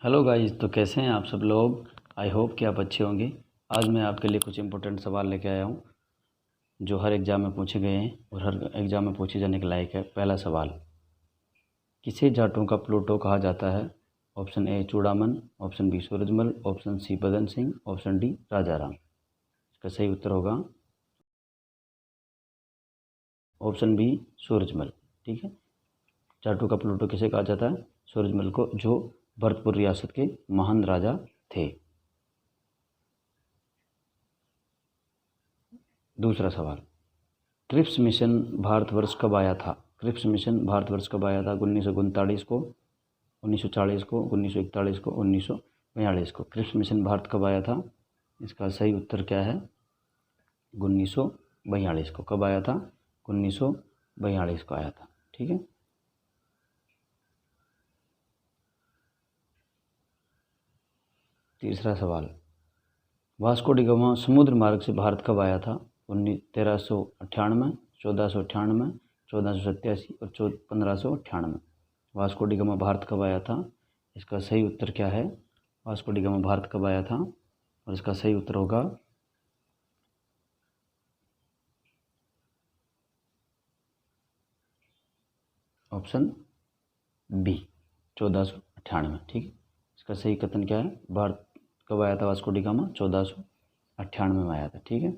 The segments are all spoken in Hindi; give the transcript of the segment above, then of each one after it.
हेलो गाइस, तो कैसे हैं आप सब लोग। आई होप कि आप अच्छे होंगे। आज मैं आपके लिए कुछ इंपॉर्टेंट सवाल लेके आया हूँ जो हर एग्ज़ाम में पूछे गए हैं और हर एग्ज़ाम में पूछे जाने के लायक है। पहला सवाल, किसे जाटों का प्लूटो कहा जाता है। Option A Churaman, option B Surajmal, option C Badan Singh, option D Rajaram. इसका सही उत्तर होगा ऑप्शन बी सूरजमल। ठीक है, जाटों का प्लूटो किसे कहा जाता है। सूरजमल को, जो भरतपुर रियासत के महान राजा थे। दूसरा सवाल, क्रिप्स मिशन भारतवर्ष कब आया था। क्रिप्स मिशन भारतवर्ष कब आया था। 1939 को, 1940 को, 1941 को, 1942 को। क्रिप्स मिशन भारत कब आया था। इसका सही उत्तर क्या है, 1942 को। कब आया था, 1942 को आया था। ठीक है। तीसरा सवाल, वास्को डी गामा समुद्र मार्ग से भारत कब आया था। 1398, 1498, 1487 और 1598। वास्को डी गामा भारत कब आया था। इसका सही उत्तर क्या है, वास्को डी गामा भारत कब आया था, और इसका सही उत्तर होगा ऑप्शन बी 1498। ठीक है, इसका सही कथन क्या है, भारत कब आया था वास्को डी गामा, 1498 में आया था। ठीक है।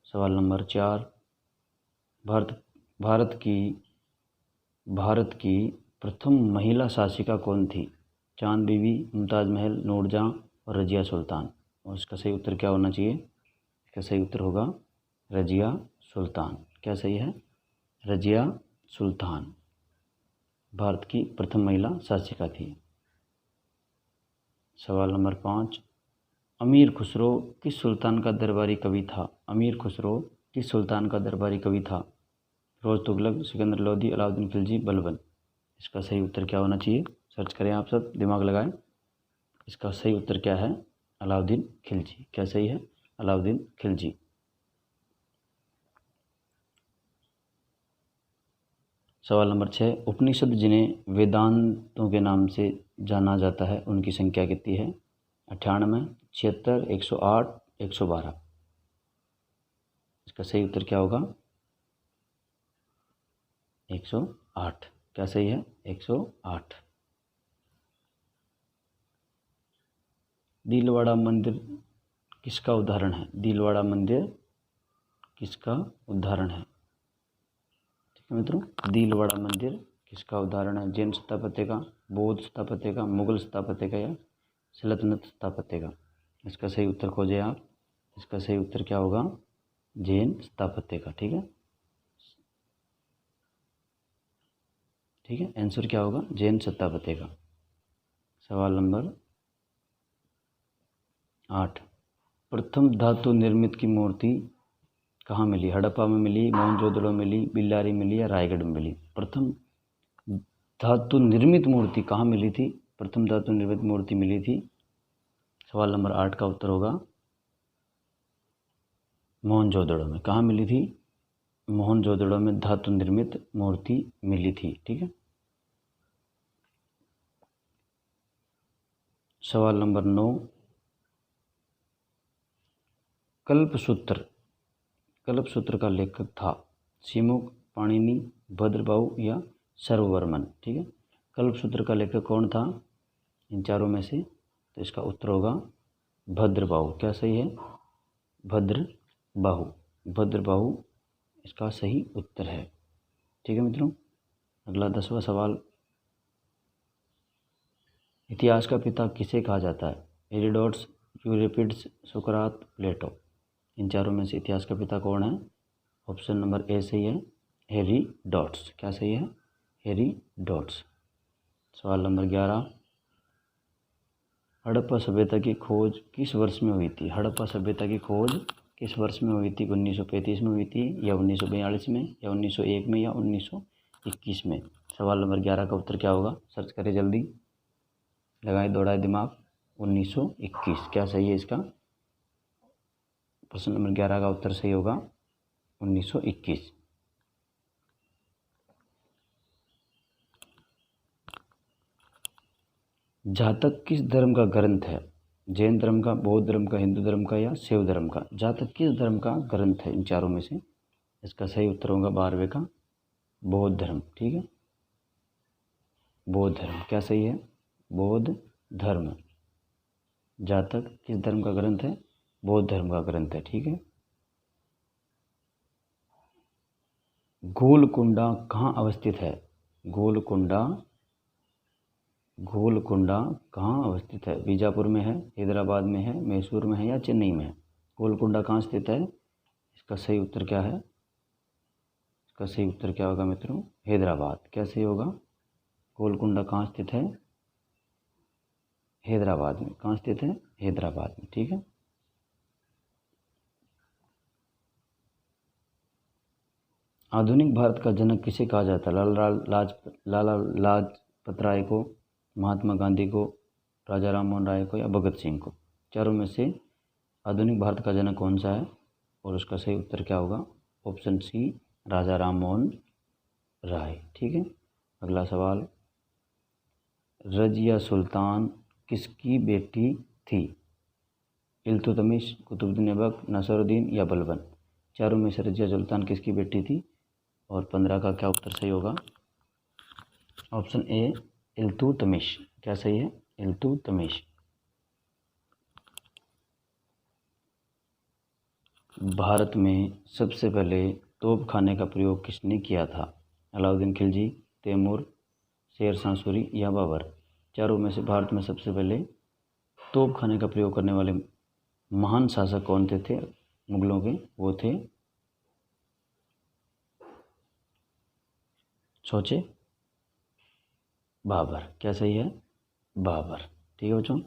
सवाल नंबर 4, भारत भारत की प्रथम महिला शासिका कौन थी। चांद बीबी, मुमताज़ महल, नूरजहां और रजिया सुल्तान। और इसका सही उत्तर क्या होना चाहिए, इसका सही उत्तर होगा रजिया सुल्तान। क्या सही है, रजिया सुल्तान भारत की प्रथम महिला शासिका थी। सवाल नंबर 5, अमीर खुसरो किस सुल्तान का दरबारी कवि था। अमीर खुसरो किस सुल्तान का दरबारी कवि था। फिरोज तुगलक, सिकंदर लोदी, अलाउद्दीन खिलजी, बलबन। इसका सही उत्तर क्या होना चाहिए, सर्च करें आप सब, दिमाग लगाएं। इसका सही उत्तर क्या है, अलाउद्दीन खिलजी। क्या सही है, अलाउद्दीन खिलजी। सवाल नंबर 6, उपनिषद जिन्हें वेदांतों के नाम से जाना जाता है उनकी संख्या कितनी है। 98, 76, 108, 112। इसका सही उत्तर क्या होगा, 108। क्या सही है, 108। दिलवाड़ा मंदिर किसका उदाहरण है। दिलवाड़ा मंदिर किसका उदाहरण है। ठीक है मित्रों, दिलवाड़ा मंदिर किसका उदाहरण है। जैन स्थापत्य का, बौद्ध स्थापत्य का, मुगल स्थापत्य का या सल्तनत स्थापत्य का। इसका सही उत्तर खोजें आप। इसका सही उत्तर क्या होगा, जैन स्थापत्य का। ठीक है, ठीक है, आंसर क्या होगा, जैन स्थापत्य का। सवाल नंबर 8, प्रथम धातु निर्मित की मूर्ति कहाँ मिली। हड़प्पा में मिली, मोहनजोदड़ो में मिली, बिल्लारी मिली या रायगढ़ में मिली। प्रथम धातु निर्मित मूर्ति कहाँ मिली थी। प्रथम धातु निर्मित मूर्ति मिली थी, सवाल नंबर 8 का उत्तर होगा मोहनजोदड़ो में। कहाँ मिली थी, मोहनजोदड़ो में धातु निर्मित मूर्ति मिली थी। ठीक है। सवाल नंबर 9, कल्पसूत्र का लेखक था। सिमुक, पाणिनि, भद्रबाहु या सर्ववर्मन। ठीक है, कल्पसूत्र का लेखक कौन था इन चारों में से, तो इसका उत्तर होगा भद्रबाहु। क्या सही है, भद्रबाहु। भद्रबाहु इसका सही उत्तर है। ठीक है मित्रों, अगला 10वां सवाल, इतिहास का पिता किसे कहा जाता है। हेरोडोटस, यूरिपिड्स, सुकरात, प्लेटो। इन चारों में से इतिहास का पिता कौन है। ऑप्शन नंबर ए सही है, हेरोडोटस। क्या सही है, हेरोडोटस। सवाल नंबर 11, हड़प्पा सभ्यता की खोज किस वर्ष में हुई थी। हड़प्पा सभ्यता की खोज किस वर्ष में हुई थी। 1935 में हुई थी या 1942 में या 1901 में या 1921 में। सवाल नंबर 11 का उत्तर क्या होगा, सर्च करें जल्दी, लगाएं दौड़ाए दिमाग। 1921। क्या सही है इसका, प्रश्न नंबर 11 का उत्तर सही होगा 1921। जातक किस धर्म का ग्रंथ है? जैन धर्म का, बौद्ध धर्म का, हिंदू धर्म का या शैव धर्म का? जातक किस धर्म का ग्रंथ है इन चारों में से? इसका सही उत्तर होगा 12वें का बौद्ध धर्म। ठीक है, बौद्ध धर्म। क्या सही है? बौद्ध धर्म। जातक किस धर्म का ग्रंथ है? बौद्ध धर्म का ग्रंथ है। ठीक है। गोलकुंडा कहाँ अवस्थित है? गोलकुंडा कहाँ अवस्थित है? बीजापुर में है, हैदराबाद में है, मैसूर में है या चेन्नई में है? गोलकुंडा कहाँ स्थित है? इसका सही उत्तर क्या है? इसका सही उत्तर क्या होगा मित्रों? हैदराबाद। क्या सही होगा? गोलकुंडा कहाँ स्थित है? हैदराबाद में। कहाँ स्थित है? हैदराबाद में। ठीक है। आधुनिक भारत का जनक किसे कहा जाता है? लाला लाजपत राय को, महात्मा गांधी को, राजा राम मोहन राय को या भगत सिंह को? चारों में से आधुनिक भारत का जनक कौन सा है? और उसका सही उत्तर क्या होगा? ऑप्शन सी, राजा राम मोहन राय। ठीक है। अगला सवाल, रजिया सुल्तान किसकी बेटी थी? इल्तुतमिश, कुतुबुद्दीन ऐबक, नसरुद्दीन या बलबन? चारों में से रजिया सुल्तान किसकी बेटी थी? और 15 का क्या उत्तर सही होगा? Option A, Iltutmish. क्या सही है? इल्तुतमिश। भारत में सबसे पहले तोप खाने का प्रयोग किसने किया था? अलाउद्दीन खिलजी, तैमूर, शेर शाह सूरी या बाबर? चारों में से भारत में सबसे पहले तोप खाने का प्रयोग करने वाले महान शासक कौन थे मुगलों के? वो थे, सोचे, बाबर। क्या सही है? बाबर। ठीक है बच्चों।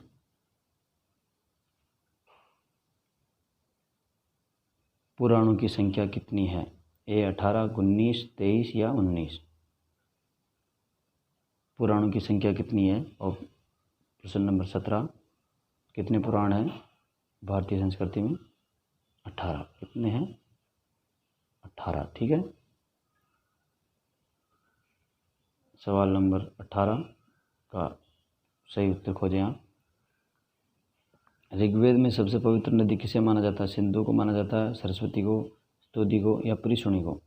पुराणों की संख्या कितनी है? ए 18, 19, 23 या 19? पुराणों की संख्या कितनी है? और प्रश्न नंबर 17, कितने पुराण हैं भारतीय संस्कृति में? 18। कितने हैं? 18। ठीक है। सवाल नंबर 18 का सही उत्तर खोजें आप। ऋग्वेद में सबसे पवित्र नदी किसे माना जाता है? सिंधु को माना जाता है, सरस्वती को, स्तुति को या पुरुषुणी को?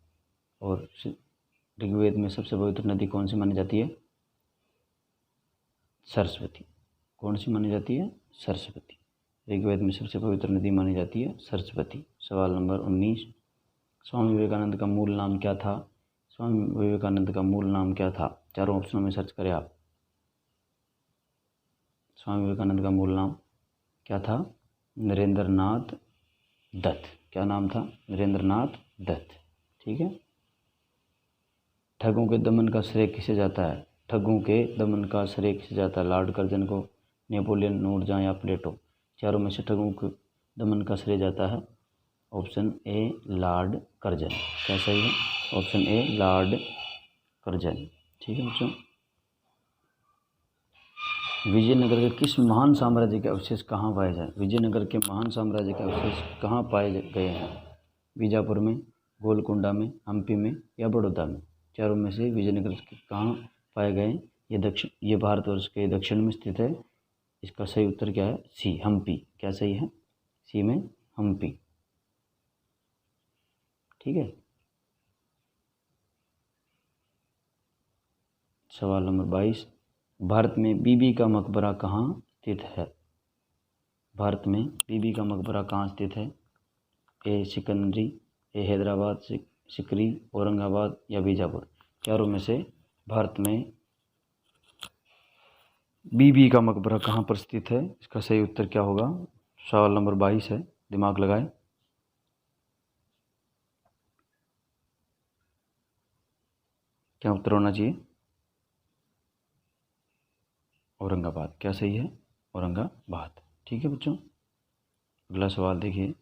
और ऋग्वेद में सबसे पवित्र नदी कौन सी मानी जाती है? सरस्वती। कौन सी मानी जाती है? सरस्वती। ऋग्वेद में सबसे पवित्र नदी मानी जाती है सरस्वती। सवाल नंबर 19, स्वामी विवेकानंद का मूल नाम क्या था? स्वामी विवेकानंद का मूल नाम क्या था? चारों ऑप्शनों में सर्च करें आप। स्वामी विवेकानंद का मूल नाम क्या था? नरेंद्रनाथ दत्त। क्या नाम था? नरेंद्रनाथ दत्त। ठीक है। ठगों के दमन का श्रेय किसे जाता है? ठगों के दमन का श्रेय किसे जाता है? लॉर्ड कर्जन को, नेपोलियन, नूरजहां या प्लेटो? चारों में से ठगों के दमन का श्रेय जाता है ऑप्शन ए, लॉर्ड कर्जन। क्या सही है? ऑप्शन ए, लॉर्ड कर्जन। ठीक है बच्चों। विजयनगर के किस महान साम्राज्य के अवशेष कहाँ पाए जाए? विजयनगर के महान साम्राज्य के अवशेष कहाँ पाए गए हैं? बीजापुर में, गोलकुंडा में, हम्पी में या बड़ौदा में? चारों में से विजयनगर के कहाँ पाए गए? ये भारतवर्ष के दक्षिण में स्थित है। इसका सही उत्तर क्या है? सी, हम्पी। क्या सही है? सी में हम्पी। ठीक है। सवाल नंबर 22, भारत में बीबी का मकबरा कहाँ स्थित है? भारत में बीबी का मकबरा कहाँ स्थित है? ए सिकंदरी, ए हैदराबाद, सिकरी, औरंगाबाद या बीजापुर? चारों में से भारत में बीबी का मकबरा कहाँ पर स्थित है? इसका सही उत्तर क्या होगा? सवाल नंबर 22 है, दिमाग लगाएं। क्या उत्तर होना चाहिए? औरंगाबाद। क्या सही है? औरंगाबाद। ठीक है बच्चों। अगला सवाल देखिए,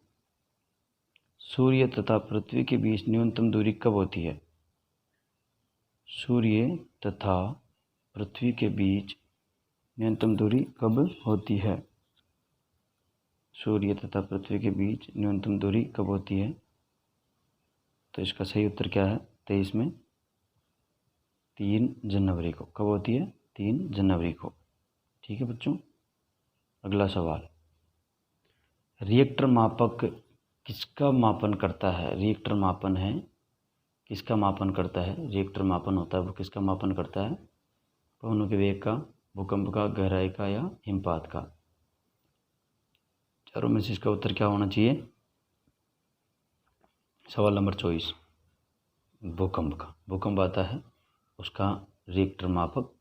सूर्य तथा पृथ्वी के बीच न्यूनतम दूरी कब होती है? सूर्य तथा पृथ्वी के बीच न्यूनतम दूरी कब होती है? सूर्य तथा पृथ्वी के बीच न्यूनतम दूरी कब होती है? तो इसका सही उत्तर क्या है? 23 में 3 जनवरी को। कब होती है? 3 जनवरी को। ठीक है बच्चों। अगला सवाल, रिएक्टर मापक किसका मापन करता है? रिएक्टर मापन है किसका मापन करता है? रिएक्टर मापन होता है वो किसका मापन करता है? पवनों के वेग का, भूकंप का, गहराई का या हिमपात का? चारों में से इसका उत्तर क्या होना चाहिए? सवाल नंबर 24, भूकंप का। भूकंप आता है उसका रिएक्टर मापक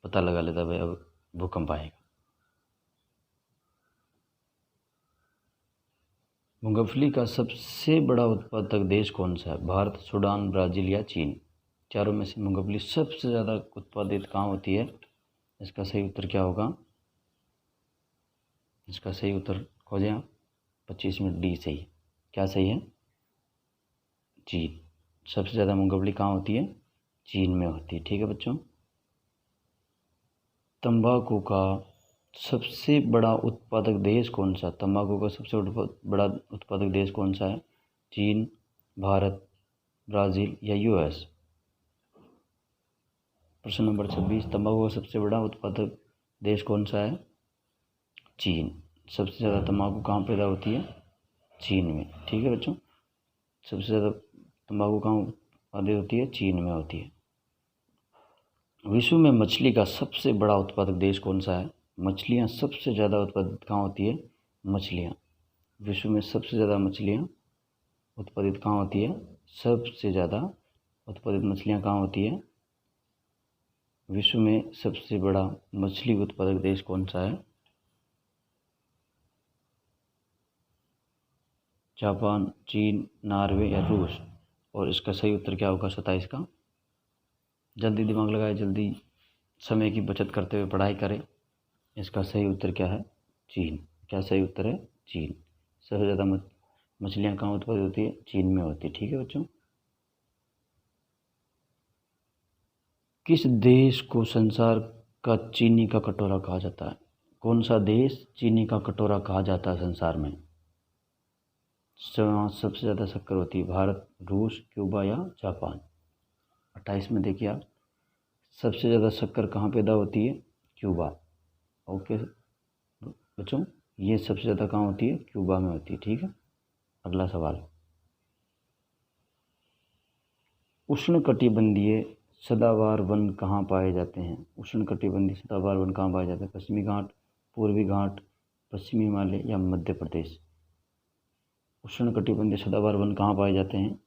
पता लगा लेता है भाई अब भूकंप आएगा। मूंगफली का सबसे बड़ा उत्पादक देश कौन सा है? भारत, सूडान, ब्राज़ील या चीन? चारों में से मूंगफली सबसे ज़्यादा उत्पादित कहाँ होती है? इसका सही उत्तर क्या होगा? इसका सही उत्तर खोजें आप। 25 में डी सही है। क्या सही है? चीन। सबसे ज़्यादा मूंगफली कहाँ होती है? चीन में होती है। ठीक है बच्चों। तंबाकू का सबसे बड़ा उत्पादक देश कौन सा? तंबाकू का सबसे बड़ा उत्पादक देश कौन सा है? चीन, भारत, ब्राज़ील या यूएस? प्रश्न नंबर 26, तंबाकू का सबसे बड़ा उत्पादक देश कौन सा है? चीन। सबसे ज़्यादा तंबाकू कहाँ पैदा होती है? चीन में। ठीक है बच्चों। सबसे ज़्यादा तंबाकू कहाँ उत्पादित होती है? चीन में होती है। विश्व में मछली का सबसे बड़ा उत्पादक देश कौन सा है? मछलियाँ सबसे ज़्यादा उत्पादित कहाँ होती है? मछलियाँ। विश्व में सबसे ज़्यादा मछलियाँ उत्पादित कहाँ होती है? सबसे ज़्यादा उत्पादित मछलियाँ कहाँ होती है? विश्व में सबसे बड़ा मछली उत्पादक देश कौन सा है? जापान, चीन, नॉर्वे या रूस? और इसका सही उत्तर क्या होगा 27 का? जल्दी दिमाग लगाए, जल्दी समय की बचत करते हुए पढ़ाई करें। इसका सही उत्तर क्या है? चीन। क्या सही उत्तर है? चीन। सबसे ज़्यादा मछलियाँ कहाँ उत्पादित होती है? चीन में होती है। ठीक है बच्चों। किस देश को संसार का चीनी का कटोरा कहा जाता है? कौन सा देश चीनी का कटोरा कहा जाता है संसार में? सबसे ज़्यादा शक्कर होती है? भारत, रूस, क्यूबा या जापान? 28 में देखिए आप, सबसे ज़्यादा शक्कर कहाँ पैदा होती है? क्यूबा। ओके बच्चों, ये सबसे ज़्यादा कहाँ होती है? क्यूबा में होती है। ठीक है। अगला सवाल, उष्णकटिबंधीय सदाबहार वन कहाँ पाए जाते हैं? उष्णकटिबंधीय सदाबहार वन कहाँ पाए जाते हैं? पश्चिमी घाट, पूर्वी घाट, पश्चिमी हिमालय या मध्य प्रदेश? उष्णकटिबंधीय सदाबहार वन कहाँ पाए जाते हैं?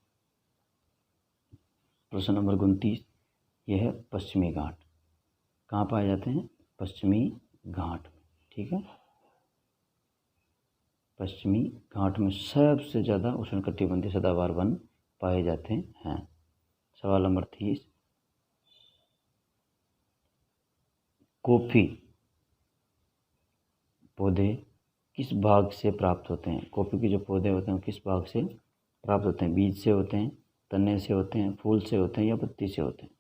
प्रश्न नंबर 29, यह है पश्चिमी घाट। कहाँ पाए जाते हैं? पश्चिमी घाट में। ठीक है। पश्चिमी घाट में सबसे ज़्यादा उष्णकटिबंधीय सदाबहार वन पाए जाते हैं। सवाल नंबर 30, कॉफ़ी पौधे किस भाग से प्राप्त होते हैं? कॉफ़ी के जो पौधे होते हैं वो किस भाग से प्राप्त होते हैं? बीज से होते हैं, तने से होते हैं, फूल से होते हैं या पत्ती से होते हैं?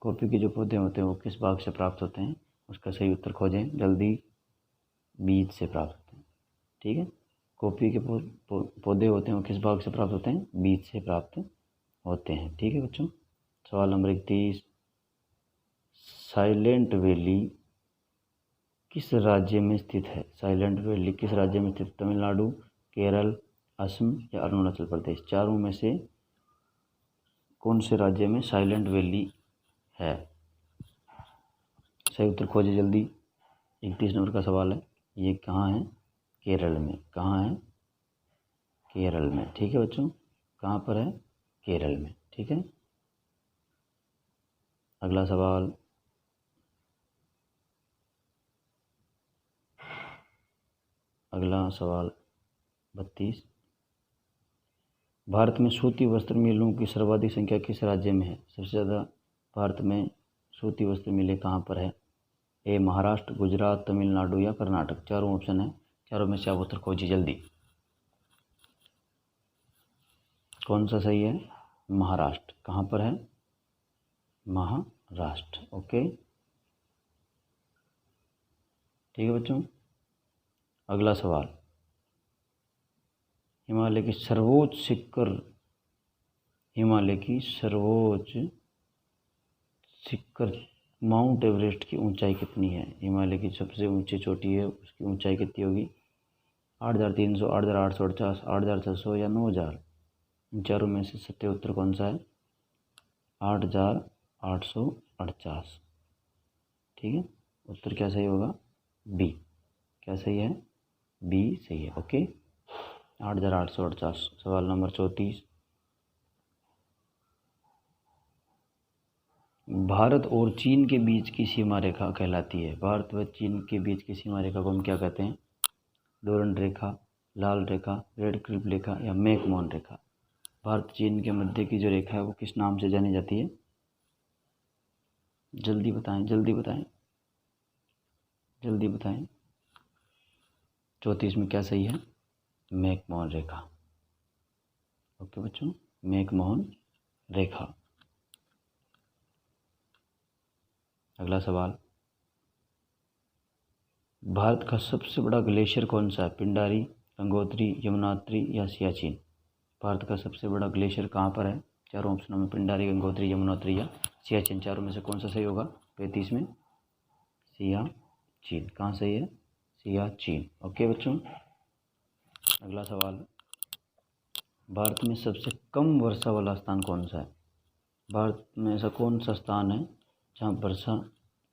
कॉफ़ी के जो पौधे होते हैं वो किस भाग से प्राप्त होते हैं? उसका सही उत्तर खोजें जल्दी। बीज से प्राप्त होते हैं। ठीक है। कॉफ़ी के पौधे होते हैं वो किस भाग से प्राप्त होते हैं? बीज से प्राप्त होते हैं। ठीक है बच्चों। सवाल नंबर 31, साइलेंट वैली किस राज्य में स्थित है? साइलेंट वैली किस राज्य में स्थित? तमिलनाडु, केरल, असम या अरुणाचल प्रदेश? चारों में से कौन से राज्य में साइलेंट वैली है? सही उत्तर खोजिए जल्दी। 31 नंबर का सवाल है। ये कहाँ है? केरल में। कहाँ है? केरल में। ठीक है बच्चों। कहाँ पर है? केरल में। ठीक है। अगला सवाल, अगला सवाल 32, भारत में सूती वस्त्र मिलों की सर्वाधिक संख्या किस राज्य में है? सबसे ज़्यादा भारत में सूती वस्त्र मिलें कहाँ पर है? ए महाराष्ट्र, गुजरात, तमिलनाडु या कर्नाटक? चारों ऑप्शन है, चारों में से आप उत्तर खोजिए जल्दी। कौन सा सही है? महाराष्ट्र। कहाँ पर है? महाराष्ट्र। ओके ठीक है बच्चों। अगला सवाल, हिमालय की सर्वोच्च शिखर, हिमालय की सर्वोच्च शिखर माउंट एवरेस्ट की ऊंचाई कितनी है? हिमालय की सबसे ऊंची चोटी है, उसकी ऊंचाई कितनी होगी? 8,300, 8,850, 8,600 या 9,000? इन चारों में से सत्य उत्तर कौन सा है? 8,850। ठीक है, उत्तर क्या सही होगा? बी। क्या सही है? बी सही है। ओके, 8,850। सवाल नंबर 34। भारत और चीन के बीच की सीमा रेखा कहलाती है। भारत व चीन के बीच की सीमा रेखा को हम क्या कहते हैं? डोरंड रेखा, लाल रेखा, रेड क्लिफ रेखा या मैकमोहन रेखा? भारत चीन के मध्य की जो रेखा है वो किस नाम से जानी जाती है? जल्दी बताएं, जल्दी बताएं, जल्दी बताएं। 34 में क्या सही है? मैकमोहन रेखा। ओके बच्चों, मैकमोहन रेखा। अगला सवाल, भारत का सबसे बड़ा ग्लेशियर कौन सा है? पिंडारी, गंगोत्री, यमुनोत्री या सियाचिन? भारत का सबसे बड़ा ग्लेशियर कहाँ पर है? चारों ऑप्शनों में पिंडारी, गंगोत्री, यमुनोत्री या सियाचिन, चारों में से कौन सा सही होगा? 35 में सियाचिन। कहाँ सही है? सियाचिन। ओके बच्चों, अगला सवाल, भारत में सबसे कम वर्षा वाला स्थान कौन सा है? भारत में ऐसा कौन सा स्थान है जहाँ वर्षा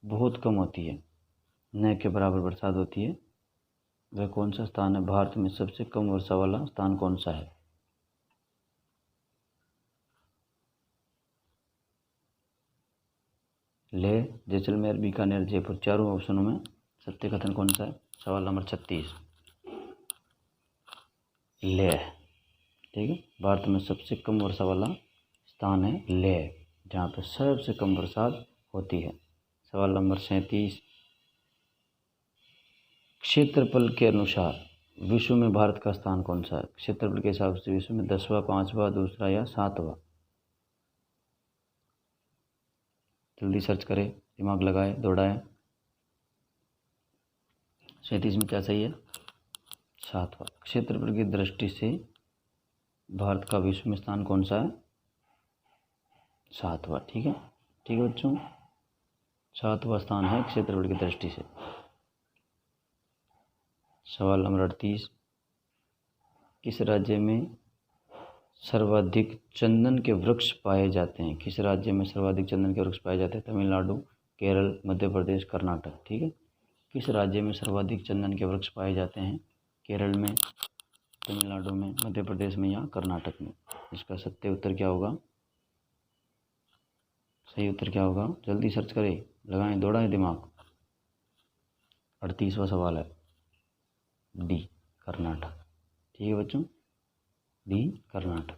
बहुत कम होती है, न के बराबर बरसात होती है? वह कौन सा स्थान है? भारत में सबसे कम वर्षा वाला स्थान कौन सा है? लेह, जैसलमेर, बीकानेर, जयपुर, चारों ऑप्शनों में सत्य कथन कौन सा है? सवाल नंबर 36, लेह। ठीक है, भारत में सबसे कम वर्षा वाला स्थान है लेह, जहाँ पर सबसे कम बरसात होती है। सवाल नंबर 37, क्षेत्रफल के अनुसार विश्व में भारत का स्थान कौन सा है? क्षेत्रफल के हिसाब से विश्व में 10वां, 5वां, दूसरा या 7वां? जल्दी सर्च करें, दिमाग लगाए, दौड़ाएं। 37 में क्या सही है? 7वां। क्षेत्रफल की दृष्टि से भारत का विश्व में स्थान कौन सा है? 7वां। ठीक है, ठीक है बच्चों, 7वां स्थान है क्षेत्रफल की दृष्टि से। सवाल नंबर 38, किस राज्य में सर्वाधिक चंदन के वृक्ष पाए जाते हैं? किस राज्य में सर्वाधिक चंदन के वृक्ष पाए जाते हैं? तमिलनाडु, केरल, मध्य प्रदेश, कर्नाटक? ठीक है, किस राज्य में सर्वाधिक चंदन के वृक्ष पाए जाते हैं? केरल में, तमिलनाडु में, मध्य प्रदेश में या कर्नाटक में? इसका सत्य उत्तर क्या होगा? सही उत्तर क्या होगा? जल्दी सर्च करें, लगाएं, दौड़ाएं दिमाग। 38वां सवाल है डी, कर्नाटक। ठीक है बच्चों, डी, कर्नाटक।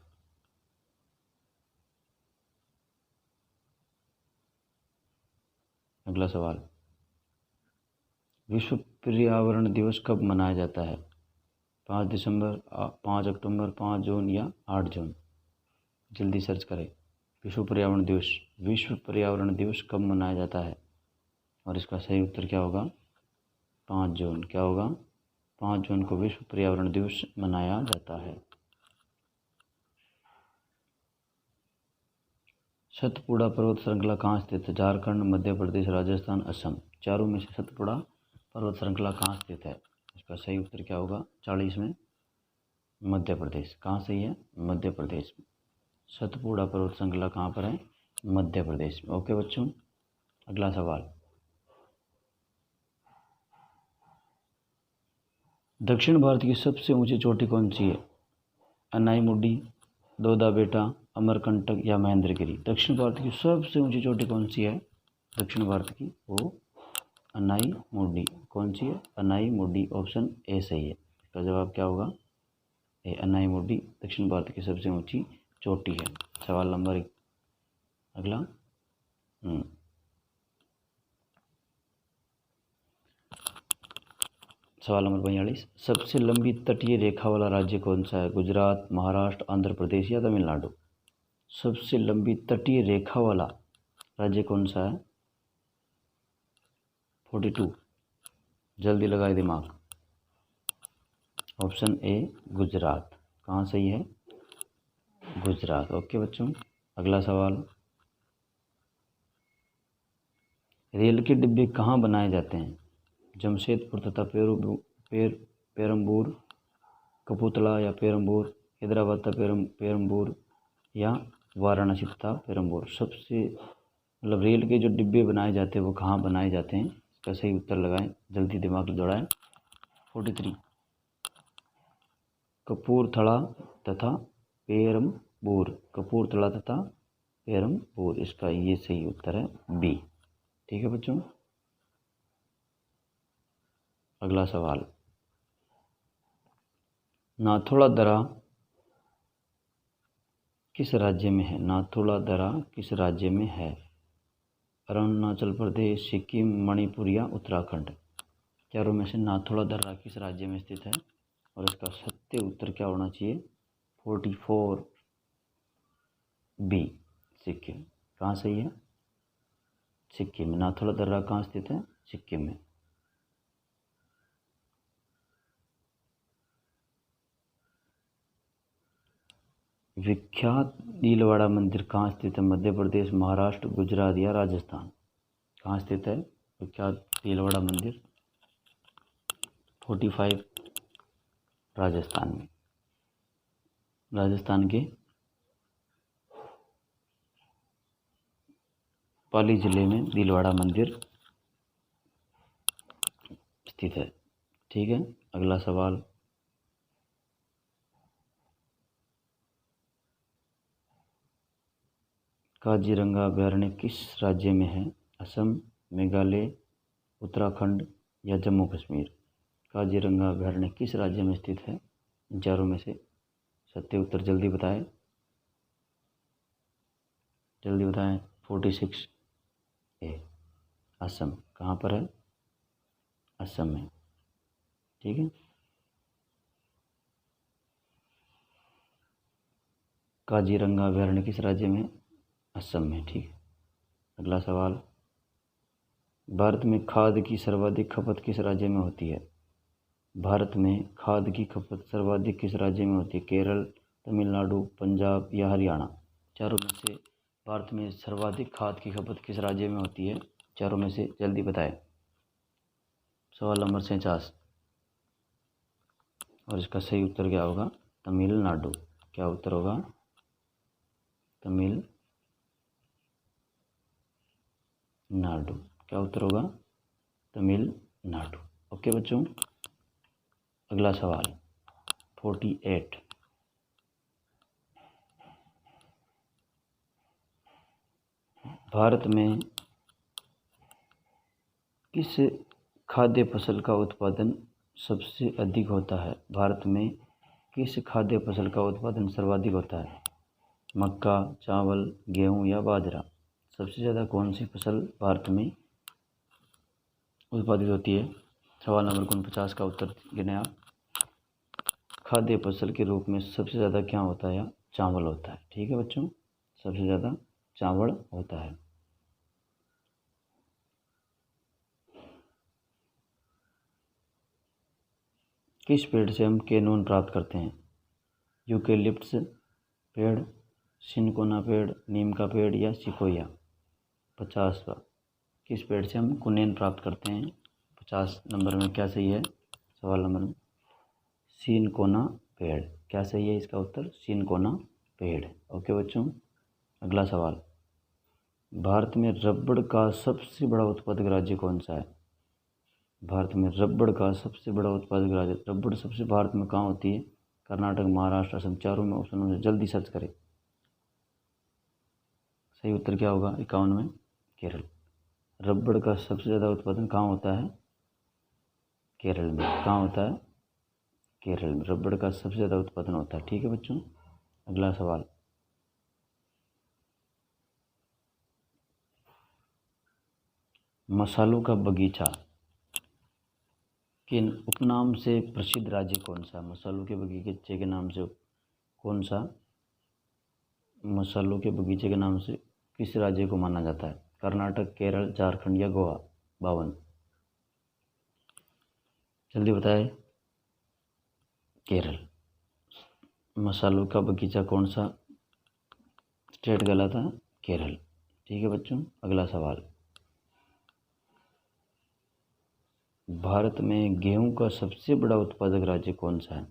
अगला सवाल, विश्व पर्यावरण दिवस कब मनाया जाता है? 5 दिसंबर, 5 अक्टूबर, 5 जून या 8 जून? जल्दी सर्च करें। विश्व पर्यावरण दिवस, विश्व पर्यावरण दिवस कब मनाया जाता है? और इसका सही उत्तर क्या होगा? 5 जून। क्या होगा? 5 जून को विश्व पर्यावरण दिवस मनाया जाता है। सतपुड़ा पर्वत श्रृंखला कहाँ स्थित है? झारखंड, मध्य प्रदेश, राजस्थान, असम? चारों में से सतपुड़ा पर्वत श्रृंखला कहाँ स्थित है? इसका सही उत्तर क्या होगा? 40 में मध्य प्रदेश। कहाँ सही है? मध्य प्रदेश में। सतपुड़ा पर्वत श्रृंखला कहाँ पर है? मध्य प्रदेश में। ओके बच्चों, अगला सवाल, दक्षिण भारत की सबसे ऊंची चोटी कौन सी है? अनाईमुडी, दोदा बेटा, अमरकंटक या महेंद्रगिरी? दक्षिण भारत की सबसे ऊंची चोटी कौन सी है? दक्षिण भारत की वो अनाईमुडी। कौन सी है? अनाईमुडी। ऑप्शन ए सही है। इसका जवाब क्या होगा? ए, अनाईमुडी दक्षिण भारत की सबसे ऊंची चोटी है। सवाल नंबर 1, अगला सवाल नंबर 42, सबसे लंबी तटीय रेखा वाला राज्य कौन सा है? गुजरात, महाराष्ट्र, आंध्र प्रदेश या तमिलनाडु? सबसे लंबी तटीय रेखा वाला राज्य कौन सा है? 42, जल्दी लगाए दिमाग। Option A, Gujarat. कहाँ सही है? गुजरात। ओके बच्चों, अगला सवाल, रेल के डिब्बे कहाँ बनाए जाते हैं? जमशेदपुर तथा पेरम्बूर, कपूरथला या पेरम्बूर, हैदराबाद तथा पेरम्बूर या वाराणसी तथा पेरम्बूर। सबसे मतलब रेल के जो डिब्बे बनाए जाते हैं वो कहाँ बनाए जाते हैं? इसका सही उत्तर लगाएं, जल्दी दिमाग दौड़ाएं। 43 कपूरथला तथा पेरम्बूर, कपूरथला तथा पेरम्बूर, इसका ये सही उत्तर है बी। ठीक है बच्चों। अगला सवाल, नाथुला दर्रा किस राज्य में है? नाथुला दर्रा किस राज्य में है? अरुणाचल प्रदेश, सिक्किम, मणिपुर या उत्तराखंड। चारों में से नाथुला दर्रा किस राज्य में स्थित है? और इसका सत्य उत्तर क्या होना चाहिए? 44 बी, सिक्किम। कहाँ सही है? सिक्किम में। नाथुला दर्रा कहाँ स्थित है? सिक्किम में। विख्यात दिलवाड़ा मंदिर कहाँ स्थित है? मध्य प्रदेश, महाराष्ट्र, गुजरात या राजस्थान। कहाँ स्थित है विख्यात दिलवाड़ा मंदिर? 45 राजस्थान में। राजस्थान के पाली जिले में दिलवाड़ा मंदिर स्थित है। ठीक है। अगला सवाल, काजीरंगा अभयारण्य किस राज्य में है? असम, मेघालय, उत्तराखंड या जम्मू कश्मीर। काजीरंगा अभयारण्य किस राज्य में स्थित है? इन चारों में से सत्य उत्तर जल्दी बताएं, जल्दी बताएं। 46 ए, असम। कहाँ पर है? असम में। ठीक है। काजीरंगा अभयारण्य किस राज्य में? असम में। ठीक है। अगला सवाल, भारत में खाद की सर्वाधिक खपत किस राज्य में होती है? भारत में खाद की खपत सर्वाधिक किस राज्य में होती है? केरल, तमिलनाडु, पंजाब या हरियाणा। चारों में से भारत में सर्वाधिक खाद की खपत किस राज्य में होती है? चारों में से जल्दी बताएं। सवाल नंबर 49। और इसका सही उत्तर क्या होगा? तमिलनाडु। क्या उत्तर होगा? तमिलनाडु। क्या उत्तर होगा? तमिलनाडु। ओके बच्चों। अगला सवाल 48, भारत में किस खाद्य फसल का उत्पादन सबसे अधिक होता है? भारत में किस खाद्य फसल का उत्पादन सर्वाधिक होता है? मक्का, चावल, गेहूं या बाजरा। सबसे ज़्यादा कौन सी फसल भारत में उत्पादित होती है? सवाल नंबर 49 का उत्तर गिने आप। खाद्य फसल के रूप में सबसे ज़्यादा क्या होता है? या चावल होता है। ठीक है बच्चों, सबसे ज़्यादा चावल होता है। किस पेड़ से हम केनोन प्राप्त करते हैं? यूकेलिप्टस पेड़, सिनकोना पेड़, नीम का पेड़ या सिकोया। 50वां, किस पेड़ से हम कुनेन प्राप्त करते हैं? 50 नंबर में क्या सही है? सवाल नंबर सिनकोना पेड़। क्या सही है इसका उत्तर? सिनकोना पेड़। ओके बच्चों। अगला सवाल, भारत में रबड़ का सबसे बड़ा उत्पादक राज्य कौन सा है? भारत में रबड़ का सबसे बड़ा उत्पादक राज्य, रबड़ सबसे भारत में कहाँ होती है? कर्नाटक, महाराष्ट्र, असम। चारों में ऑप्शनों में जल्दी सर्च करें। सही उत्तर क्या होगा? 51 में केरल। रबड़ का सबसे ज़्यादा उत्पादन कहाँ होता है? केरल में। कहाँ होता है? केरल में रबड़ का सबसे ज़्यादा उत्पादन होता है। ठीक है बच्चों। अगला सवाल, मसालों का बगीचा के उपनाम से प्रसिद्ध राज्य कौन सा? मसालों के बगीचे के नाम से कौन सा? मसालों के बगीचे के नाम से किस राज्य को माना जाता है? कर्नाटक, केरल, झारखंड या गोवा। 52, जल्दी बताएं। केरल। मसालों का बगीचा कौन सा स्टेट कहलाता है? केरल। ठीक है बच्चों। अगला सवाल, भारत में गेहूं का सबसे बड़ा उत्पादक राज्य कौन सा है?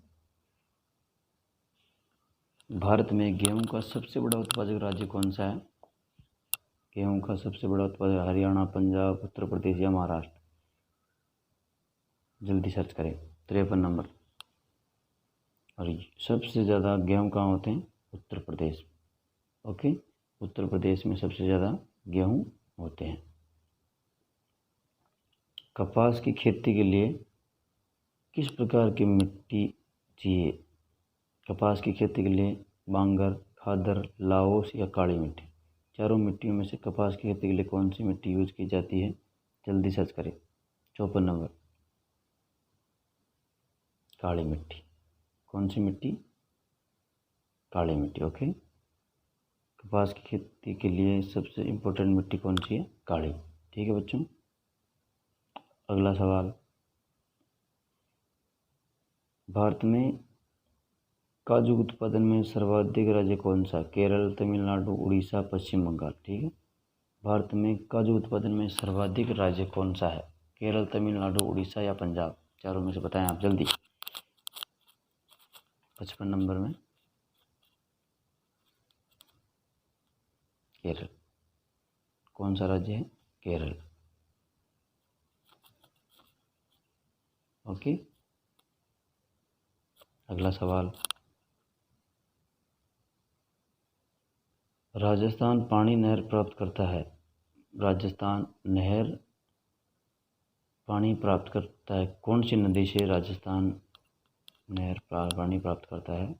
भारत में गेहूं का सबसे बड़ा उत्पादक राज्य कौन सा है? गेहूं का सबसे बड़ा उत्पादक हरियाणा, पंजाब, उत्तर प्रदेश या महाराष्ट्र? जल्दी सर्च करें। 53 नंबर। और सबसे ज़्यादा गेहूं कहाँ होते हैं? उत्तर प्रदेश। ओके, उत्तर प्रदेश में सबसे ज़्यादा गेहूं होते हैं। कपास की खेती के लिए किस प्रकार की मिट्टी चाहिए? कपास की खेती के लिए बांगर, खादर, लाओस या काली मिट्टी? चारों मिट्टियों में से कपास की खेती के लिए कौन सी मिट्टी यूज की जाती है? जल्दी सर्च करें। 54 नंबर। काली मिट्टी। कौन सी मिट्टी? काली मिट्टी। ओके, कपास की खेती के लिए सबसे इम्पोर्टेंट मिट्टी कौन सी है? काली। ठीक है बच्चों। अगला सवाल, भारत में काजू उत्पादन में सर्वाधिक राज्य कौन सा? केरल, तमिलनाडु, उड़ीसा, पश्चिम बंगाल? ठीक है, भारत में काजू उत्पादन में सर्वाधिक राज्य कौन सा है? केरल, तमिलनाडु, उड़ीसा या पंजाब? चारों में से बताएं आप जल्दी। 55 नंबर में केरल। कौन सा राज्य है? केरल। ओके, अगला सवाल, राजस्थान पानी नहर प्राप्त करता है। राजस्थान नहर पानी प्राप्त करता है कौन सी नदी से? राजस्थान नहर पानी प्राप्त करता है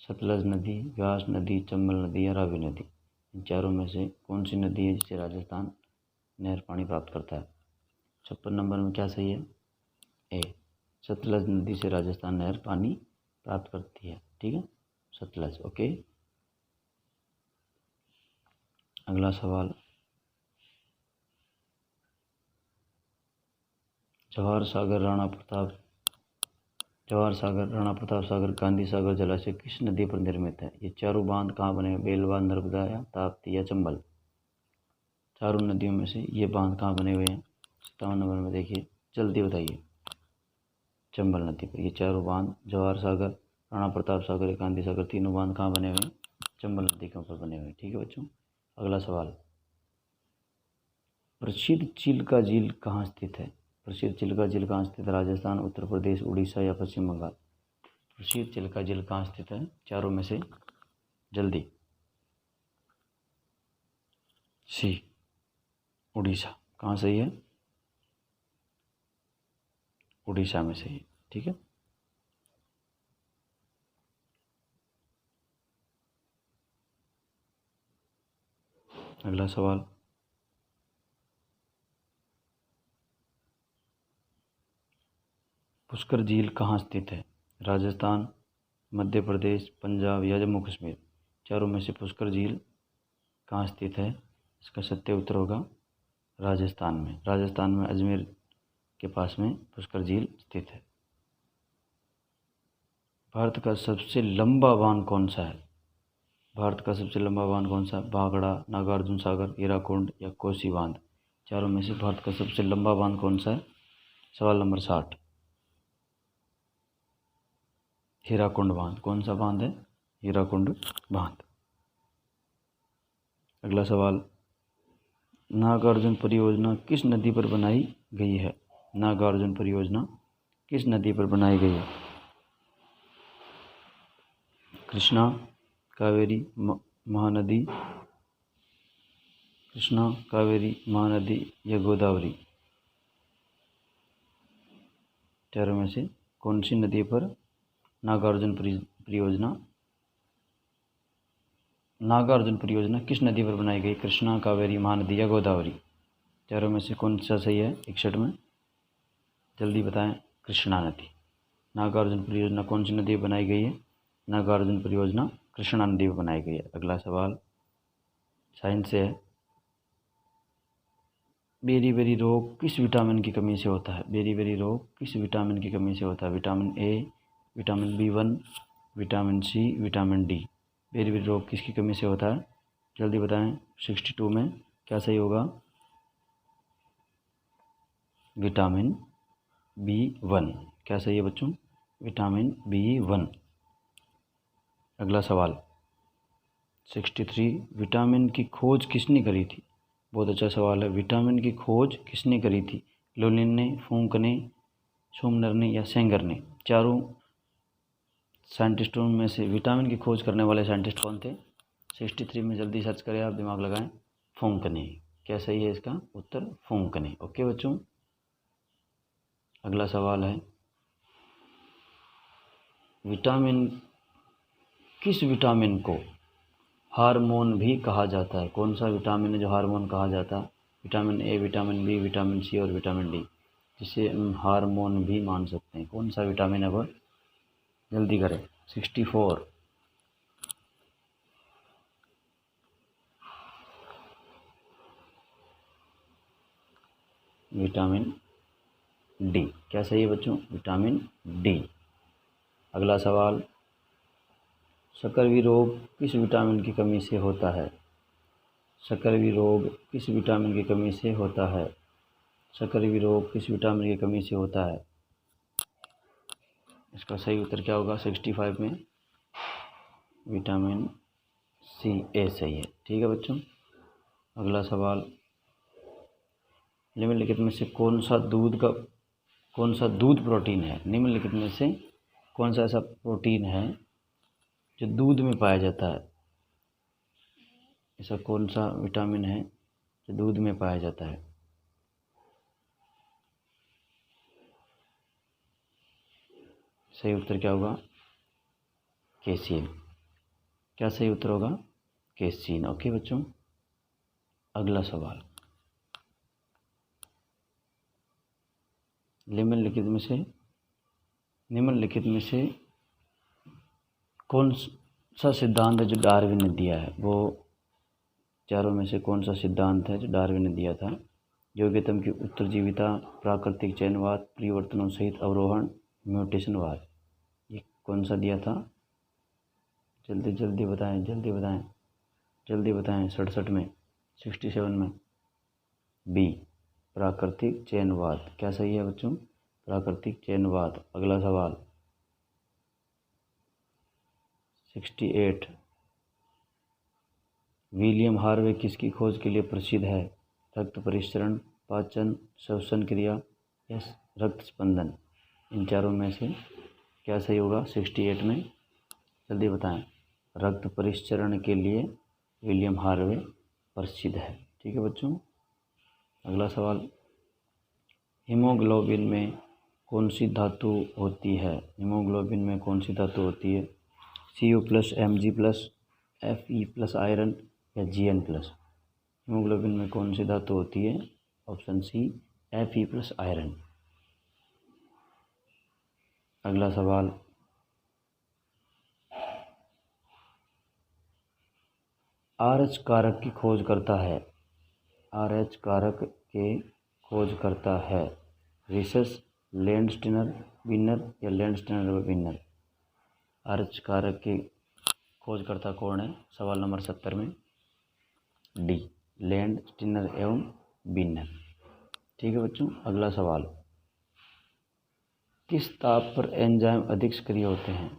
सतलज नदी, व्यास नदी, चंबल नदी या रावी नदी? इन चारों में से कौन सी नदी है जिससे राजस्थान नहर पानी प्राप्त करता है? 56 नंबर में क्या सही है? ए, सतलज नदी से राजस्थान नहर पानी प्राप्त करती है। ठीक है, सतलज। ओके, अगला सवाल, जवाहर सागर, राणा प्रताप सागर, गांधी सागर जलाशय किस नदी पर निर्मित है? ये चारों बांध कहाँ बने हुए? बेल बांध, नर्मदा या ताप्ती या चंबल? चारों नदियों में से ये बांध कहाँ बने हुए हैं? 57 नंबर में देखिए, जल्दी बताइए। चंबल नदी पर। ये चारों बांध, जवाहर सागर, राणा प्रताप सागर, गांधी सागर, तीनों बांध कहाँ बने हुए हैं? चंबल नदी के ऊपर बने हुए हैं। ठीक है बच्चों, अगला सवाल, प्रसिद्ध चिल्का झील कहाँ स्थित है? प्रसिद्ध चिल्का झील कहाँ स्थित है? राजस्थान, उत्तर प्रदेश, उड़ीसा या पश्चिम बंगाल? प्रसिद्ध चिल्का झील कहाँ स्थित है? चारों में से जल्दी। सी, उड़ीसा। कहाँ सही है? उड़ीसा में सही है। ठीक है, अगला सवाल, पुष्कर झील कहाँ स्थित है? राजस्थान, मध्य प्रदेश, पंजाब या जम्मू कश्मीर? चारों में से पुष्कर झील कहाँ स्थित है? इसका सत्य उत्तर होगा राजस्थान में। राजस्थान में अजमेर के पास में पुष्कर झील स्थित है। भारत का सबसे लंबा बांध कौन सा है? भारत का सबसे लंबा बांध कौन सा है? भाखड़ा, नागार्जुन सागर, हीराकुंड या कोसी बांध? चारों में से भारत का सबसे लंबा बांध कौन सा है? सवाल नंबर 60, हीराकुंड बांध। कौन सा बांध है? हीराकुंड बांध। अगला सवाल, नागार्जुन परियोजना किस नदी पर बनाई गई है? नागार्जुन परियोजना किस नदी पर बनाई गई है? कृष्णा, कावेरी, महानदी, कृष्णा, कावेरी, महानदी या गोदावरी? चारों में से कौन सी नदी पर नागार्जुन परियोजना किस नदी पर बनाई गई? कृष्णा, कावेरी, महानदी या गोदावरी? चारों में से कौन सा सही है? 61 में जल्दी बताएं। कृष्णा नदी। नागार्जुन परियोजना कौन सी नदी पर बनाई गई है? नागार्जुन परियोजना कृष्णा नदी पर बनाई गई है। अगला सवाल साइंस से है, बेरी रोग किस विटामिन की कमी से होता है? बेरी रोग किस विटामिन की कमी से होता है? Vitamin A, vitamin B1, vitamin C, vitamin D? बेरी रोग किसकी कमी से होता है? जल्दी बताएं। 62 में क्या सही होगा? Vitamin B1। क्या सही है बच्चों? Vitamin B1। अगला सवाल 63, विटामिन की खोज किसने करी थी? बहुत अच्छा सवाल है। विटामिन की खोज किसने करी थी? लोलिन ने, फूंक ने, शूमनर ने या सेंगर ने? चारों साइंटिस्टों में से विटामिन की खोज करने वाले साइंटिस्ट कौन थे? 63 में जल्दी सर्च करें, आप दिमाग लगाएं। फूंक ने। क्या सही है इसका उत्तर? फूंक ने। ओके बच्चों, अगला सवाल है विटामिन, किस विटामिन को हार्मोन भी कहा जाता है? कौन सा विटामिन है जो हार्मोन कहा जाता है? Vitamin A, vitamin B, vitamin C और विटामिन डी, जिसे हम हार्मोन भी मान सकते हैं। कौन सा विटामिन है वो? जल्दी करें। 64। Vitamin D. क्या सही है बच्चों? Vitamin D. अगला सवाल, शकरवी रोग किस विटामिन की कमी से होता है? शकरवी रोग किस विटामिन की कमी से होता है? शकरवी रोग किस विटामिन की कमी से होता है? इसका सही उत्तर क्या होगा? 65 में विटामिन सी, ए सही है। ठीक है बच्चों, अगला सवाल, निम्नलिखित में से कौन सा दूध प्रोटीन है? निम्नलिखित में से कौन सा ऐसा प्रोटीन है जो दूध में पाया जाता है? ऐसा कौन सा विटामिन है जो दूध में पाया जाता है? सही उत्तर क्या होगा? कैसीन। क्या सही उत्तर होगा? कैसीन। ओके बच्चों, अगला सवाल, निम्नलिखित में से कौन सा सिद्धांत है जो डार्विन ने दिया है? वो चारों में से कौन सा सिद्धांत है जो डार्विन ने दिया था? योग्यतम की उत्तरजीविता, प्राकृतिक चयनवाद, परिवर्तनों सहित अवरोहण, म्यूटेशनवाद। ये कौन सा दिया था? जल्दी जल्दी बताएं, जल्दी बताएं, जल्दी बताएं। 67 में, 67 में बी, प्राकृतिक चयनवाद। क्या सही है बच्चों? प्राकृतिक चयनवाद। अगला सवाल 68, विलियम हार्वे किसकी खोज के लिए प्रसिद्ध है? रक्त परिसरण, पाचन, श्वसन क्रिया या रक्त स्पंदन? इन चारों में से क्या सही होगा? 68 में जल्दी बताएं। रक्त परिसरण के लिए विलियम हार्वे प्रसिद्ध है। ठीक है बच्चों, अगला सवाल, हीमोग्लोबिन में कौन सी धातु होती है? हीमोग्लोबिन में कौन सी धातु होती है? Cu+, Mg+, Fe+ आयरन या Gn+? हीमोग्लोबिन में कौन सी धातु होती है? Option C, Fe+ iron. अगला सवाल, RH कारक की खोज करता है? RH कारक के खोज करता है रिसस, लैंडस्टीनर, विनर या लैंडस्टीनर विनर? RH कारक की खोजकर्ता कौन है? सवाल नंबर 70 में डी, लैंडस्टीनर एवं विनर। ठीक है बच्चों, अगला सवाल, किस ताप पर एंजाइम अधिक सक्रिय होते हैं?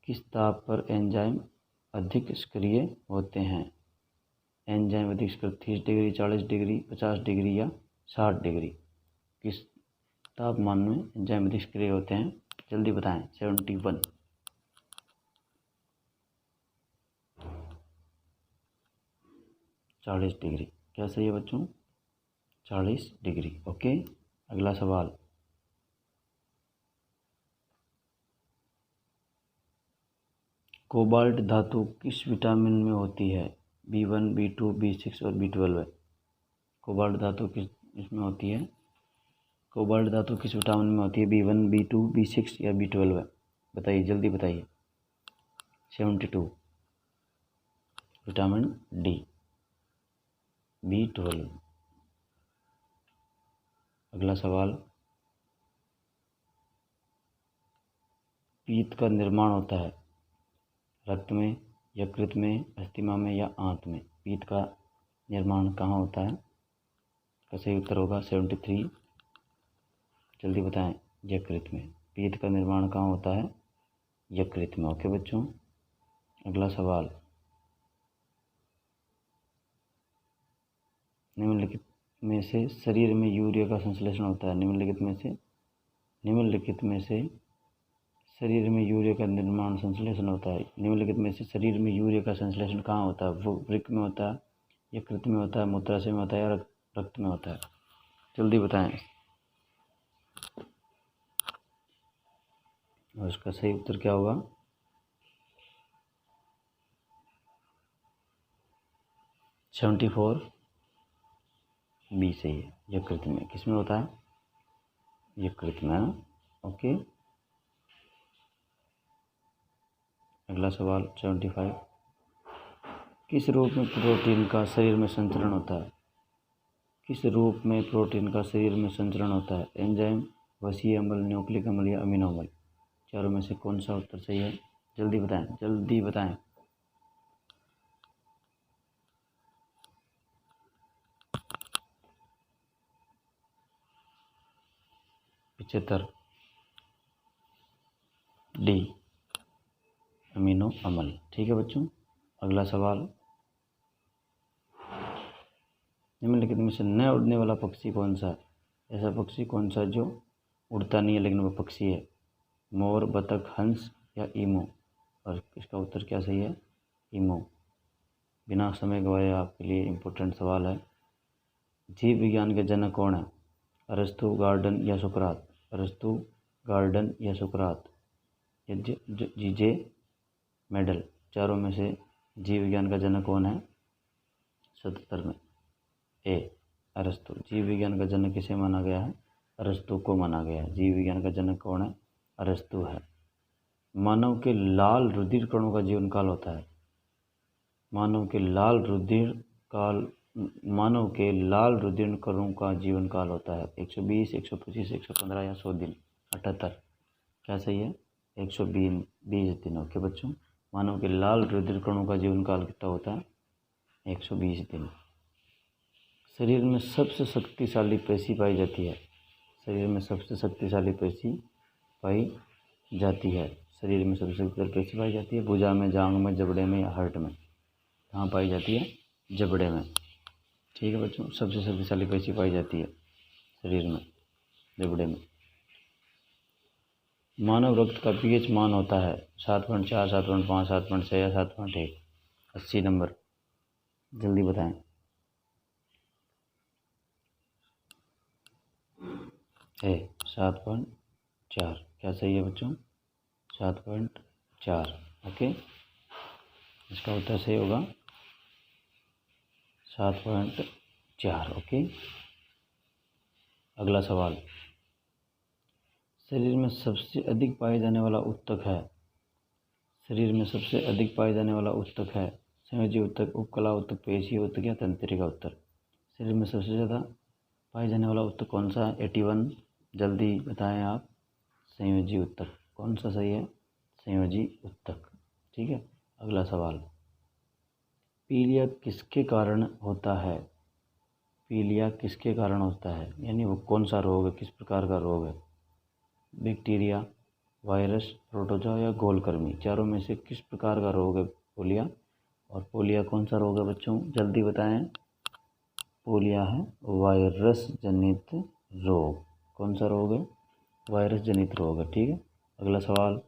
किस ताप पर एंजाइम अधिक सक्रिय होते हैं? एंजाइम अधिक सक्रिय 30 डिग्री, 40 डिग्री, 50 डिग्री या 60 डिग्री? किस तापमान में एंजाइम अधिक सक्रिय होते हैं? जल्दी बताएं। 71, 40 डिग्री। क्या सही है बच्चों? 40 डिग्री। ओके, अगला सवाल, कोबाल्ट धातु किस विटामिन में होती है? B1, B2, B6 और B12 है। कोबाल्ट धातु किस इसमें होती है? कोबाल्ट धातु किस विटामिन में होती है? B1, B2, B6 या B12 है? बताइए, जल्दी बताइए। 72, विटामिन डी, B12। अगला सवाल, पीत का निर्माण होता है रक्त में, यकृत में, अस्थमा में या आंत में? पीत का निर्माण कहाँ होता है? का सही उत्तर होगा 73, जल्दी बताएं। यकृत में। पीत का निर्माण कहाँ होता है? यकृत में। ओके बच्चों, अगला सवाल, निम्नलिखित में से शरीर में यूरिया का संश्लेषण होता है। निम्नलिखित में से शरीर में यूरिया का निर्माण संश्लेषण होता है। निम्नलिखित में से शरीर में यूरिया का संश्लेषण कहाँ होता है? वो वृक्क में होता है, यकृत में होता है, मूत्राशय में होता है या रक्त में होता है? जल्दी बताएं। और इसका सही उत्तर क्या होगा? 74 बी सही है। यकृत में। किस में होता है? यकृत में। ओके, अगला सवाल 75, किस रूप में प्रोटीन का शरीर में संचरण होता है? किस रूप में प्रोटीन का शरीर में संचरण होता है? एंजाइम, वसीय अम्ल, न्यूक्लिक अम्ल या अमीनो अम्ल? चारों में से कौन सा उत्तर सही है? जल्दी बताएं, जल्दी बताएं। 75 डी, अमीनो अम्ल। ठीक है बच्चों, अगला सवाल, निम्नलिखित में से न उड़ने वाला पक्षी कौन सा है? ऐसा पक्षी कौन सा जो उड़ता नहीं है लेकिन वह पक्षी है? मोर, बतख, हंस या ईमू? और इसका उत्तर क्या सही है? ईमू। बिना समय गवाए आपके लिए इम्पोर्टेंट सवाल है, जीव विज्ञान के जनक कौन है? अरस्तु, गार्डन या सुकरात? अरस्तु, गार्डन या सुकरात? जीजे मेडल? चारों में से जीव विज्ञान का जनक कौन है? 77 में ए, अरस्तु। जीव विज्ञान का जनक किसे माना गया है? अरस्तु को माना गया है। जीव विज्ञान का जनक कौन है? अरस्तु है। मानव के लाल रुधिर कणों का जीवन काल होता है। मानव के लाल रुधिर कणों का जीवन काल होता है 120, 125, 115 या 100 दिन? 78 क्या सही है? 120 दिन। ओके बच्चों, मानव के लाल रुधिर कणों का जीवन काल कितना होता है? 120 दिन। शरीर में सबसे शक्तिशाली पेशी पाई जाती है। शरीर में सबसे शक्तिशाली पेशी पाई जाती है। शरीर में सबसे शक्तिशाली पेशी पाई जाती है भुजा में, जांग में, जबड़े में या हार्ट में? कहाँ पाई जाती है? जबड़े में। ठीक है बच्चों, सबसे शक्तिशाली पेशी पाई जाती है शरीर में जबड़े में। मानव रक्त का पीएच मान होता है 7.4, 7.5, 7.6 या 7.1? 80 नंबर। जल्दी बताएं। ए, 7.4 क्या सही है बच्चों? 7.4। ओके, इसका उत्तर सही होगा 7.4। ओके, अगला सवाल, शरीर में सबसे अधिक पाए जाने वाला उत्तक है। शरीर में सबसे अधिक पाए जाने वाला उत्तक है संयोजी उत्तक, उपकला उत्तक, पेशीय उत्तक या तंत्रिका उत्तक? शरीर में सबसे ज़्यादा पाए जाने वाला उत्तक कौन सा है? 81। जल्दी बताएं आप। संयोजी उत्तक। कौन सा सही है? संयोजी उत्तक। ठीक है, अगला सवाल, पीलिया किसके कारण होता है? पीलिया किसके कारण होता है, यानी वो कौन सा रोग है, किस प्रकार का रोग है? बैक्टीरिया, वायरस, प्रोटोजोआ या गोलकृमि? चारों में से किस प्रकार का रोग है पोलिया? और पोलिया कौन सा रोग है बच्चों? जल्दी बताएं। पोलिया है वायरस जनित रोग। कौन सा रोग है? वायरस जनित रोग है। ठीक है, अगला सवाल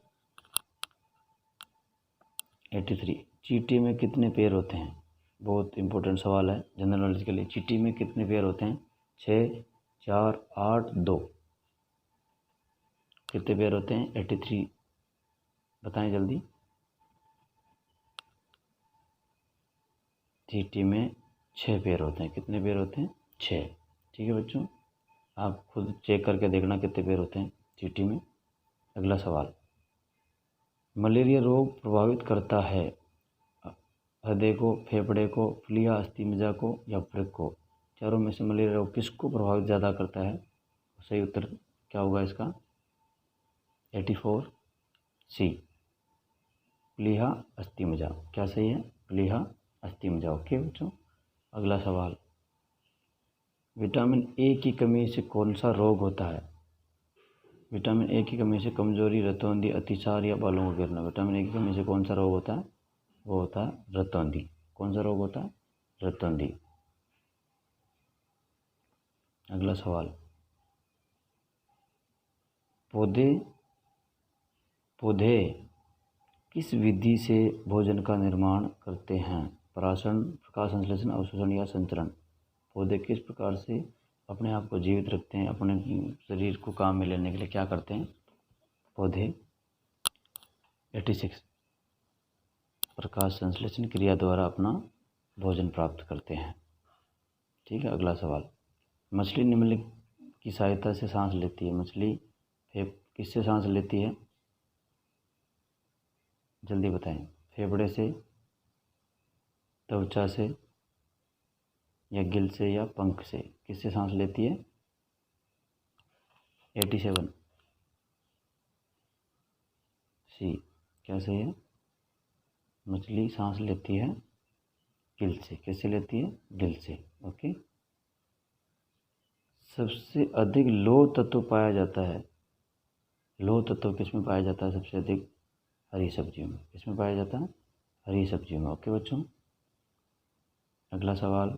83, चींटी में कितने पैर होते हैं? बहुत इंपॉर्टेंट सवाल है जनरल नॉलेज के लिए। चींटी में कितने पैर होते हैं? 6, 4, 8, 2? कितने पैर होते हैं? 83 बताएं जल्दी। चींटी में 6 पैर होते हैं। कितने पैर होते हैं? 6। ठीक है बच्चों, आप खुद चेक करके देखना कितने पैर होते हैं चींटी में। अगला सवाल, मलेरिया रोग प्रभावित करता है हृदय को, फेफड़े को, प्लीहा, अस्थिमज्जा को या वृक्क को? चारों में से मलेरिया रोग किसको प्रभावित ज़्यादा करता है? सही उत्तर क्या होगा इसका? 84 सी, प्लीहा, अस्थिमज्जा। क्या सही है? प्लीहा, अस्थिमज्जा। ओके बच्चों, अगला सवाल, विटामिन ए की कमी से कौन सा रोग होता है? विटामिन ए की कमी से कमजोरी, रतौंधी, अतिसार या बालों का गिरना। विटामिन ए की कमी से कौन सा रोग होता है? वो होता है रतौंधी। कौन सा रोग होता है? रतौंधी। अगला सवाल, पौधे किस विधि से भोजन का निर्माण करते हैं? परागण, प्रकाश संश्लेषण, अवशोषण या संचरण। पौधे किस प्रकार से अपने आप को जीवित रखते हैं, अपने शरीर को काम में लेने के लिए क्या करते हैं? पौधे 86 प्रकाश संश्लेषण क्रिया द्वारा अपना भोजन प्राप्त करते हैं। ठीक है। अगला सवाल, मछली निम्नलिखित की सहायता से सांस लेती है। मछली किससे सांस लेती है? जल्दी बताएं। फेफड़े से, त्वचा से, या गिल से, या पंख से? किससे सांस लेती है? 87 सी। क्या सही है? मछली सांस लेती है गिल से। किससे लेती है? गिल से। ओके। सबसे अधिक लौह तत्व पाया जाता है। लौह तत्व किसमें पाया जाता है सबसे अधिक? हरी सब्जियों में। किसमें पाया जाता है? हरी सब्जियों में। ओके बच्चों। अगला सवाल,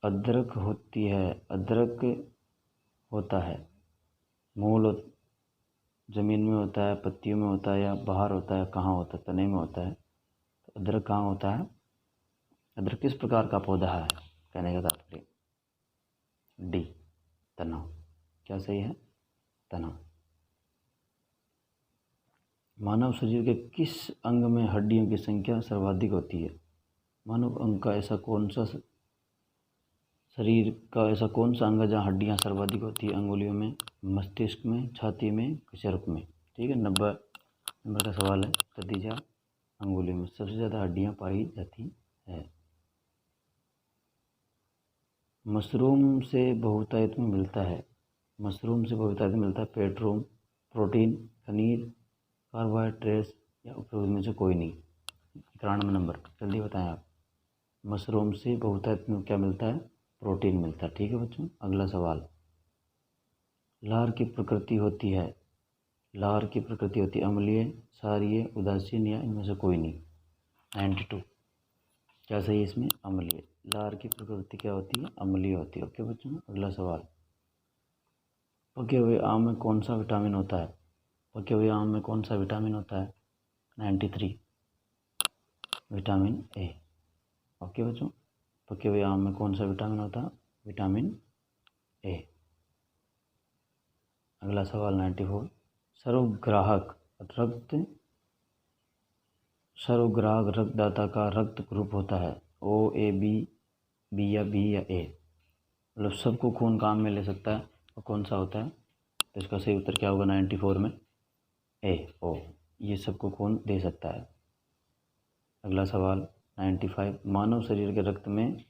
अदरक होती है, अदरक होता है मूल ज़मीन में होता है, पत्तियों में होता है, या बाहर होता है? कहाँ होता है? तने में होता है। तो अदरक कहाँ होता है? अदरक किस प्रकार का पौधा है? कहने का तात्पर्य डी, तना। क्या सही है? तना। मानव शरीर के किस अंग में हड्डियों की संख्या सर्वाधिक होती है? मानव अंग का ऐसा कौन सा शरीर का ऐसा कौन सा अंग है जहाँ हड्डियाँ सर्वाधिक होती है? अंगुलियों में, मस्तिष्क में, छाती में, कशरक में। ठीक है। 90 नंबर का सवाल है। नतीजा, अंगुलियों में सबसे ज़्यादा हड्डियाँ पाई जाती है। मशरूम से बहुतायत में मिलता है। मशरूम से बहुतायत में मिलता है प्रोटीन, खनिज, कार्बोहाइड्रेट्स, या उपरोक्त में से कोई नहीं। 91 नंबर, जल्दी बताएं आप। मशरूम से बहुतायत में क्या मिलता है? प्रोटीन मिलता है। ठीक है बच्चों। अगला सवाल, लार की प्रकृति होती है, लार की प्रकृति होती है अम्लीय, क्षारीय, उदासीन, या इनमें से कोई नहीं। 92 क्या सही है इसमें? अम्लीय। लार की प्रकृति क्या होती है? अम्लीय होती है। ओके बच्चों। अगला सवाल, पके हुए आम में कौन सा विटामिन होता है? पके हुए आम में कौन सा विटामिन होता है? 93 विटामिन ए। ओके बच्चों। पके हुए आम में कौन सा विटामिन होता है? विटामिन ए। अगला सवाल 94, सर्वग्राहक रक्तदाता का रक्त ग्रुप होता है ओ, ए, बी या बी या ए। मतलब सबको खून काम में ले सकता है, और कौन सा होता है? तो इसका सही उत्तर क्या होगा 94 में? ए, ओ। ये सबको खून दे सकता है। अगला सवाल 95, मानव शरीर के रक्त में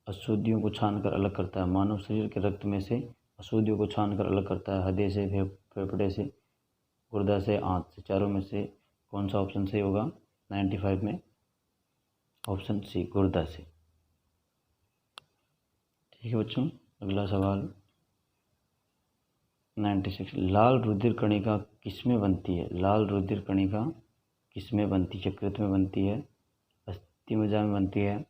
अशुद्धियों को छानकर अलग करता है। मानव शरीर के रक्त में से अशुद्धियों को छानकर अलग करता है हृदय से, फेफड़े से, गुर्दा से, आंत से। चारों में से कौन सा ऑप्शन सही होगा 95 में? ऑप्शन सी, गुर्दा से। ठीक है बच्चों। अगला सवाल 96, लाल रुधिर कणिका किसमें बनती है? लाल रुधिर कणिका किसमें बनती है? यकृत में बनती है, अस्थिमज्जा में बनती है,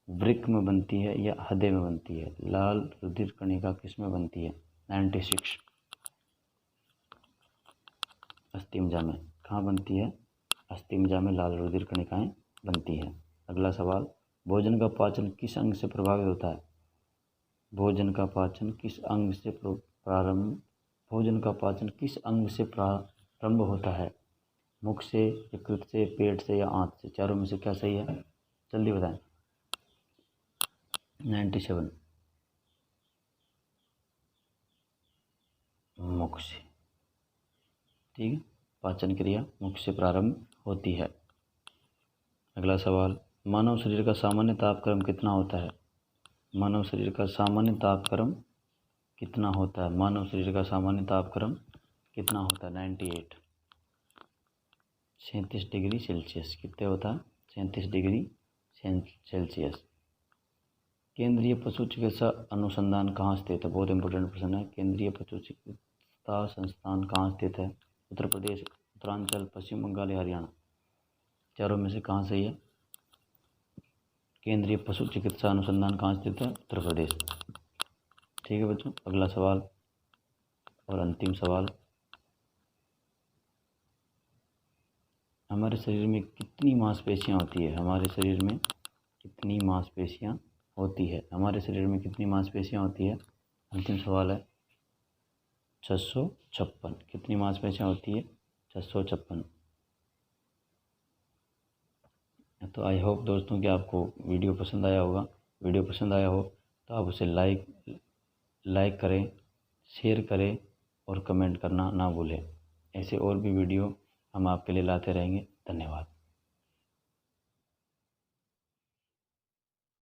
वृक्क में बनती है, या हृदय में बनती है? लाल रुधिर कणिका किसमें बनती है? 96 अस्थिमज्जा में। कहाँ बनती है? अस्थिमज्जा में लाल रुधिर कणिकाएं बनती है। अगला सवाल, भोजन का पाचन किस अंग से प्रभावित होता है? भोजन का पाचन किस अंग से प्रारंभ होता है? मुख से, यकृत से, पेट से, या आंत से? चारों में से क्या सही है? जल्दी बताएं। 97 मुख से। ठीक है। पाचन क्रिया मुख से प्रारंभ होती है। अगला सवाल, मानव शरीर का सामान्य तापक्रम कितना होता है? मानव शरीर का सामान्य तापक्रम कितना होता है? मानव शरीर का सामान्य तापक्रम कितना होता है? 98 37 डिग्री सेल्सियस। कितने होता है? 37 डिग्री सेल्सियस। केंद्रीय पशु चिकित्सा अनुसंधान कहाँ स्थित है? बहुत इंपॉर्टेंट प्रश्न है। केंद्रीय पशु चिकित्सा चिकित्सा संस्थान कहाँ स्थित है? उत्तर प्रदेश, उत्तरांचल, पश्चिम बंगाल या हरियाणा। चारों में से कहाँ सही है? केंद्रीय पशु चिकित्सा अनुसंधान कहाँ स्थित है? उत्तर प्रदेश। ठीक है बच्चों, अगला सवाल और अंतिम सवाल, हमारे शरीर में कितनी मांसपेशियाँ होती है? हमारे शरीर में कितनी मांसपेशियाँ होती है? हमारे शरीर में कितनी मांसपेशियाँ होती है? अंतिम सवाल है 656। कितनी मांसपेशियाँ होती है? 656। तो आई होप दोस्तों कि आपको वीडियो पसंद आया होगा। वीडियो पसंद आया हो तो आप उसे लाइक करें, शेयर करें और कमेंट करना ना भूलें। ऐसे और भी वीडियो हम आपके लिए लाते रहेंगे। धन्यवाद।